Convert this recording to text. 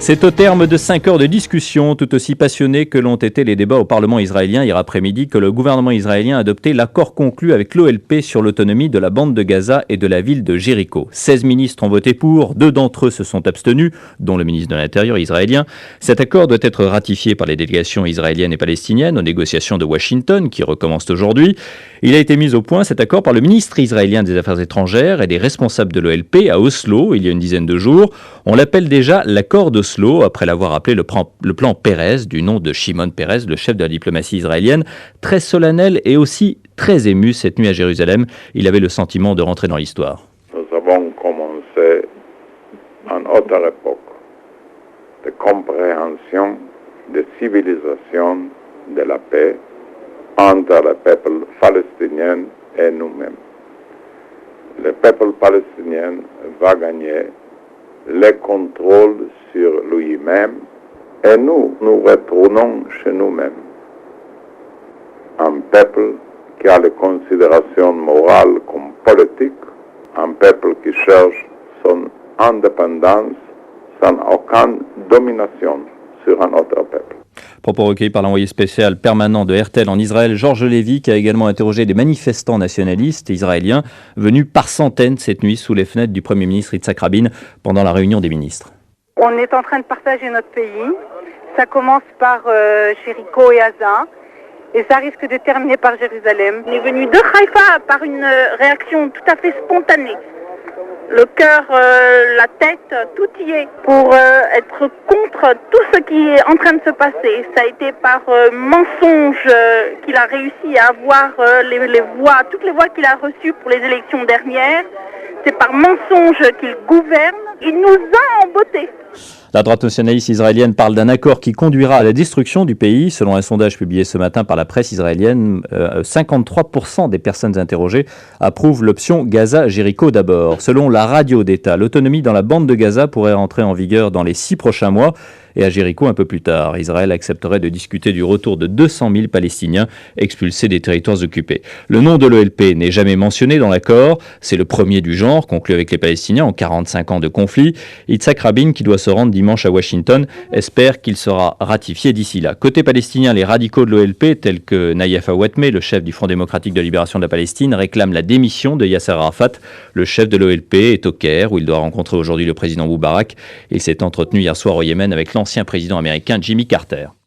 C'est au terme de 5 heures de discussion, tout aussi passionnés que l'ont été les débats au Parlement israélien hier après-midi, que le gouvernement israélien a adopté l'accord conclu avec l'OLP sur l'autonomie de la bande de Gaza et de la ville de Jéricho. 16 ministres ont voté pour, 2 d'entre eux se sont abstenus, dont le ministre de l'Intérieur israélien. Cet accord doit être ratifié par les délégations israéliennes et palestiniennes aux négociations de Washington qui recommencent aujourd'hui. Il a été mis au point, cet accord, par le ministre israélien des Affaires étrangères et des responsables de l'OLP à Oslo il y a une dizaine de jours. On l'appelle déjà l'accord d'Oslo, après l'avoir appelé le plan Peres, du nom de Shimon Peres, le chef de la diplomatie israélienne. Très solennel et aussi très ému cette nuit à Jérusalem. Il avait le sentiment de rentrer dans l'histoire. Nous avons commencé une autre époque de compréhension, de civilisation, de la paix entre le peuple palestinien et nous-mêmes. Le peuple palestinien va gagner le contrôle sur lui-même et nous retournons chez nous-mêmes. Un peuple qui a les considérations morales comme politiques, un peuple qui cherche son indépendance sans aucune domination sur un autre peuple. Propos recueillis par l'envoyé spécial permanent de RTL en Israël, Georges Lévy, qui a également interrogé des manifestants nationalistes israéliens venus par centaines cette nuit sous les fenêtres du Premier ministre Yitzhak Rabin pendant la réunion des ministres. On est en train de partager notre pays. Ça commence par Jéricho et Gaza et ça risque de terminer par Jérusalem. On est venu de Haïfa par une réaction tout à fait spontanée. Le cœur, la tête, tout y est pour être contre tout ce qui est en train de se passer. Ça a été par mensonge qu'il a réussi à avoir toutes les voix qu'il a reçues pour les élections dernières. C'est par mensonge qu'il gouverne. Il nous a emboîtés. La droite nationaliste israélienne parle d'un accord qui conduira à la destruction du pays. Selon un sondage publié ce matin par la presse israélienne, 53% des personnes interrogées approuvent l'option Gaza-Jéricho d'abord. Selon la radio d'État, l'autonomie dans la bande de Gaza pourrait entrer en vigueur dans les 6 prochains mois et à Jéricho un peu plus tard. Israël accepterait de discuter du retour de 200 000 Palestiniens expulsés des territoires occupés. Le nom de l'OLP n'est jamais mentionné dans l'accord. C'est le premier du genre conclu avec les Palestiniens en 45 ans de conflit. Yitzhak Rabin, qui doit se rendre dimanche à Washington, espère qu'il sera ratifié d'ici là. Côté palestinien, les radicaux de l'OLP, tels que Naïef Awatmeh, le chef du Front démocratique de libération de la Palestine, réclament la démission de Yasser Arafat. Le chef de l'OLP est au Caire, où il doit rencontrer aujourd'hui le président Moubarak. Il s'est entretenu hier soir au Yémen avec l'ancien président américain Jimmy Carter.